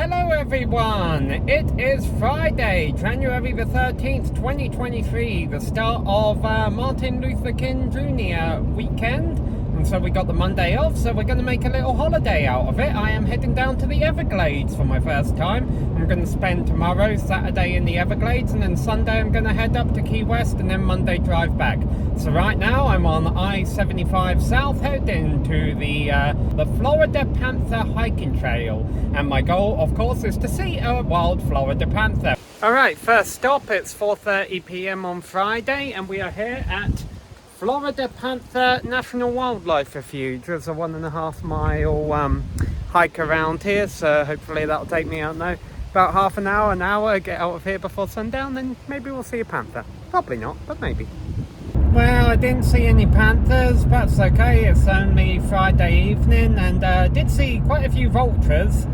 Hello everyone, it is Friday, January the 13th, 2023, the start of Martin Luther King Jr. weekend. And so we got the Monday off, so we're going to make a little holiday out of it. I am heading down to the Everglades for my first time. I'm going to spend tomorrow, Saturday in the Everglades, and then Sunday I'm going to head up to Key West and then Monday drive back. So right now I'm on I-75 South heading to the Florida Panther hiking trail. And my goal, of course, is to see a wild Florida panther. Alright, first stop, it's 4:30 p.m. on Friday and we are here at Florida Panther National Wildlife Refuge. There's a 1.5 mile hike around here, so hopefully that'll take me, I don't know, about half an hour, get out of here before sundown, and maybe we'll see a panther. Probably not, but maybe. Well, I didn't see any panthers, but it's okay, it's only Friday evening, and did see quite a few vultures.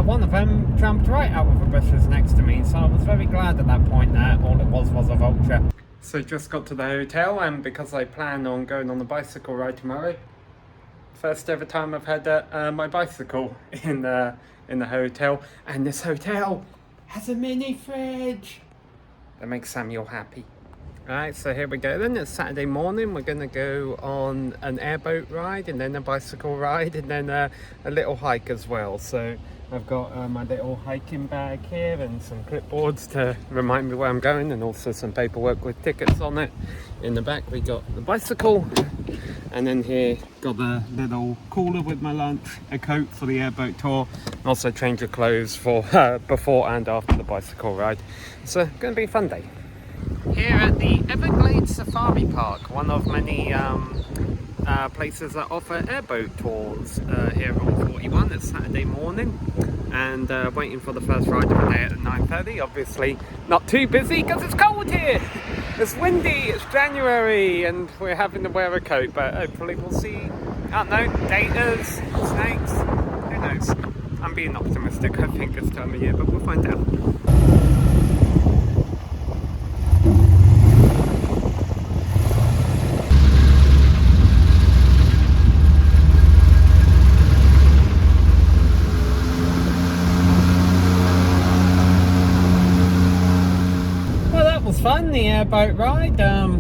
One of them jumped right out of the bushes next to me, so I was very glad at that point that all it was a vulture. So just got to the hotel, and because I plan on going on a bicycle ride tomorrow, first ever time I've had my bicycle in the hotel, and this hotel has a mini fridge. That makes Samuel happy. Alright, so here we go then. It's Saturday morning. We're going to go on an airboat ride and then a bicycle ride and then a little hike as well. So I've got my little hiking bag here and some clipboards to remind me where I'm going, and also some paperwork with tickets on it. In the back we got the bicycle, and then here got the little cooler with my lunch, a coat for the airboat tour, and also change of clothes for before and after the bicycle ride. So going to be a fun day. Here at the Everglades Safari Park, one of many places that offer airboat tours here on 41. It's Saturday morning and waiting for the first ride of the day at 9:30. Obviously not too busy because it's cold here. It's windy, it's January, and we're having to wear a coat, but hopefully we'll see, I don't know, gators, snakes, who knows. I'm being optimistic, I think, this time of year, but we'll find out. Fun, the airboat ride,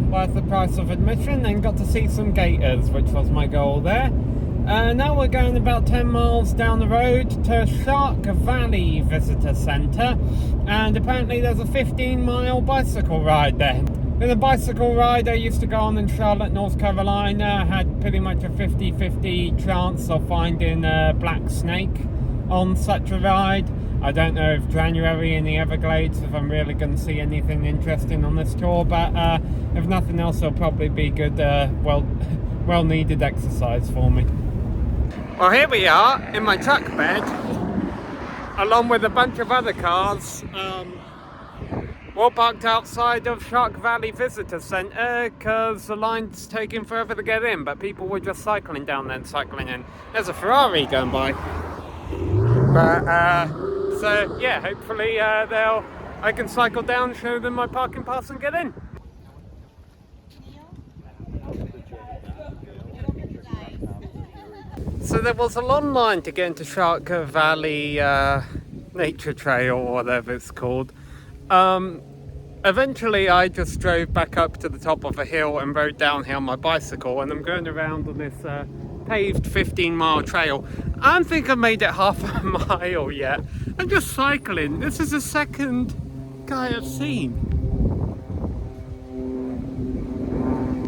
worth the price of admission, and got to see some gators, which was my goal there. Now we're going about 10 miles down the road to Shark Valley Visitor Centre, and apparently there's a 15-mile bicycle ride there. In a bicycle ride I used to go on in Charlotte, North Carolina, had pretty much a 50-50 chance of finding a black snake on such a ride. I don't know if January in the Everglades, if I'm really going to see anything interesting on this tour, but if nothing else, it'll probably be good, well needed exercise for me. Well, here we are in my truck bed, along with a bunch of other cars, all parked outside of Shark Valley Visitor Centre because the line's taking forever to get in, but people were just cycling down there and cycling in. There's a Ferrari going by. But, so yeah, hopefully I can cycle down, show them my parking pass and get in. So there was a long line to get into Shark Valley Nature Trail, or whatever it's called. Eventually I just drove back up to the top of a hill and rode downhill on my bicycle, and I'm going around on this paved 15-mile trail. I don't think I've made it half a mile yet. I'm just cycling. This is the second guy I've seen.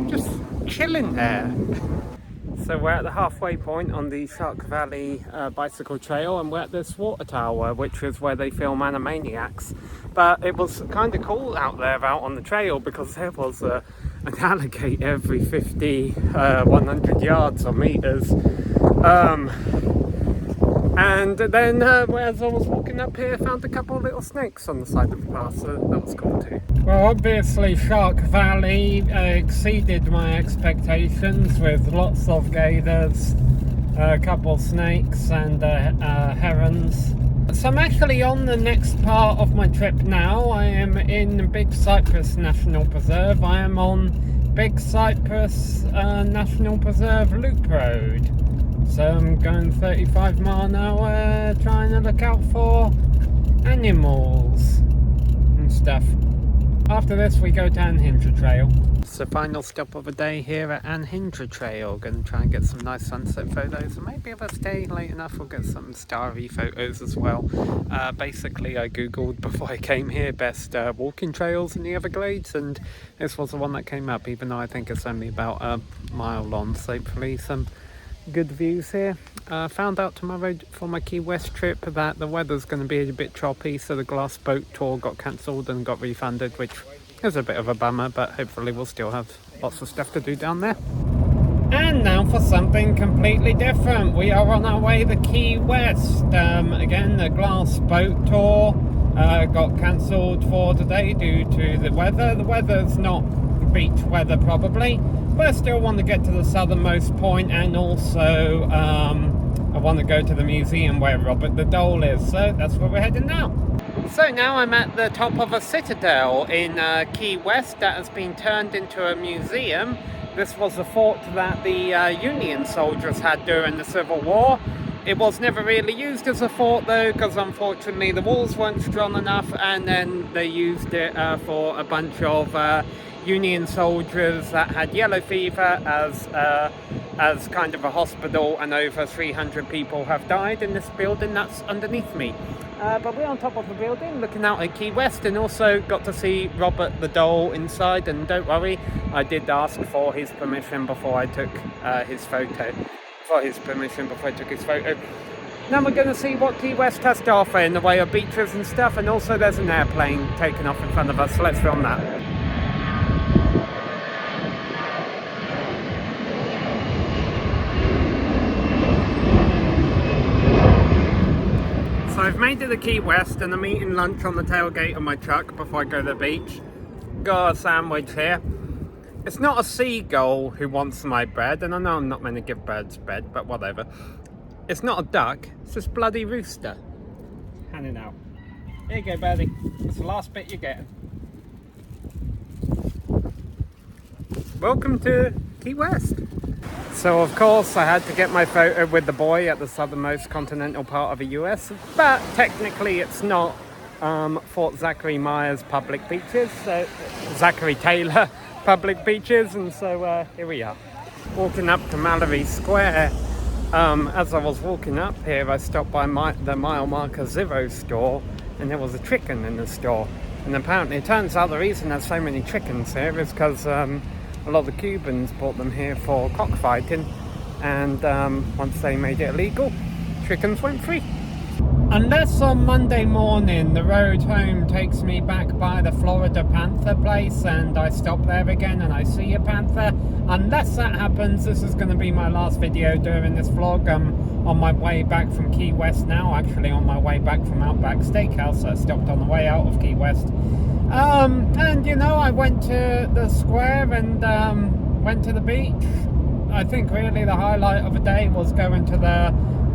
Just chilling there. So we're at the halfway point on the Shark Valley bicycle trail, and we're at this water tower, which is where they film Animaniacs. But it was kind of cool out there out on the trail because there was an alligator every 50, 100 yards or meters. And then as I was walking up here, I found a couple of little snakes on the side of the path, so that was cool too. Well, obviously Shark Valley exceeded my expectations with lots of gators, a couple of snakes and herons. So I'm actually on the next part of my trip now. I am in Big Cypress National Preserve. I am on Big Cypress National Preserve Loop Road. So I'm going 35 mile an hour, trying to look out for animals and stuff. After this we go to Anhinga Trail. It's the final stop of the day here at Anhinga Trail. Going to try and get some nice sunset photos, and maybe if I stay late enough we'll get some starry photos as well. Basically I googled before I came here best walking trails in the Everglades, and this was the one that came up, even though I think it's only about a mile long. So hopefully some good views here. Found out tomorrow for my Key West trip that the weather's going to be a bit choppy, so the glass boat tour got cancelled and got refunded, which is a bit of a bummer, but hopefully we'll still have lots of stuff to do down there. And now for something completely different. We are on our way to Key West. Again, the glass boat tour got cancelled for today due to the weather. The weather's not beach weather probably, but I still want to get to the southernmost point, and also I want to go to the museum where Robert the Dole is, so that's where we're heading now. So now I'm at the top of a citadel in Key West that has been turned into a museum. This was a fort that the Union soldiers had during the Civil War. It was never really used as a fort though, because unfortunately the walls weren't strong enough, and then they used it for a bunch of Union soldiers that had yellow fever as kind of a hospital, and over 300 people have died in this building that's underneath me. But we're on top of the building looking out at Key West, and also got to see Robert the Dole inside, and don't worry, I did ask for his permission before I took his photo. Now we're going to see what Key West has to offer in the way of beaches and stuff, and also there's an airplane taking off in front of us, so let's film that. So I've made it to Key West, and I'm eating lunch on the tailgate of my truck before I go to the beach. Got a sandwich here. It's not a seagull who wants my bread, and I know I'm not meant to give birds bread, but whatever. It's not a duck, it's this bloody rooster. Handing out. Here you go, birdie. It's the last bit you're getting. Welcome to Key West. So of course I had to get my photo with the boy at the southernmost continental part of the US, but technically it's not Fort Zachary Myers public beaches, so Zachary Taylor public beaches, and so here we are. Walking up to Mallory Square. As I was walking up here, I stopped by the mile marker Zero store, and there was a chicken in the store. And apparently it turns out the reason there's so many chickens here is because a lot of the Cubans brought them here for cockfighting, and once they made it illegal, chickens went free. Unless on Monday morning the road home takes me back by the Florida Panther place and I stop there again and I see a panther. Unless that happens, this is going to be my last video during this vlog. I'm on my way back from Key West now, actually on my way back from Outback Steakhouse. I stopped on the way out of Key West. And you know, I went to the square and went to the beach. I think really the highlight of the day was going to the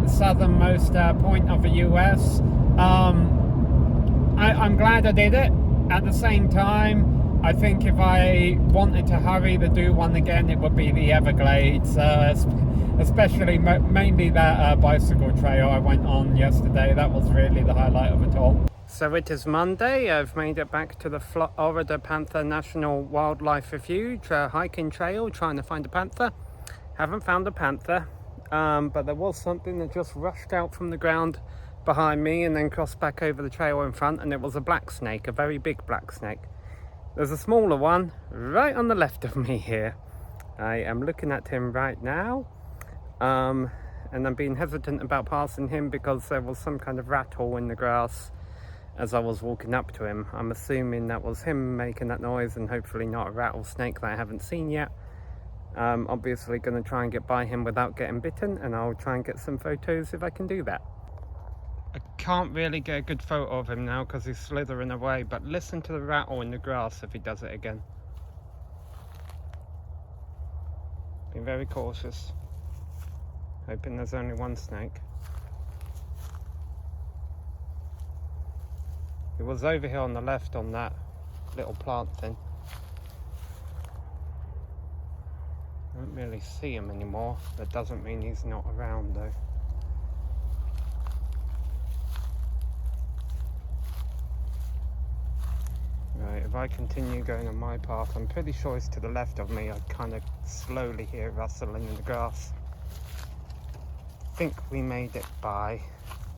southernmost point of the US. I'm glad I did it. At the same time, I think if I wanted to hurry to do one again, it would be the Everglades, especially mainly that bicycle trail I went on yesterday. That was really the highlight of it all. So it is Monday. I've made it back to the Florida Panther National Wildlife Refuge hiking trail, trying to find a panther. Haven't found a panther. But there was something that just rushed out from the ground behind me and then crossed back over the trail in front, and it was a black snake, a very big black snake. There's a smaller one right on the left of me here. I am looking at him right now, and I'm being hesitant about passing him because there was some kind of rattle in the grass as I was walking up to him. I'm assuming that was him making that noise, and hopefully not a rattlesnake that I haven't seen yet. Obviously going to try and get by him without getting bitten, and I'll try and get some photos if I can do that. I can't really get a good photo of him now because he's slithering away, but listen to the rattle in the grass if he does it again. Be very cautious. Hoping there's only one snake. He was over here on the left on that little plant thing. Can't really see him anymore. That doesn't mean he's not around though. Right, if I continue going on my path, I'm pretty sure it's to the left of me. I kind of slowly hear rustling in the grass. I think we made it by.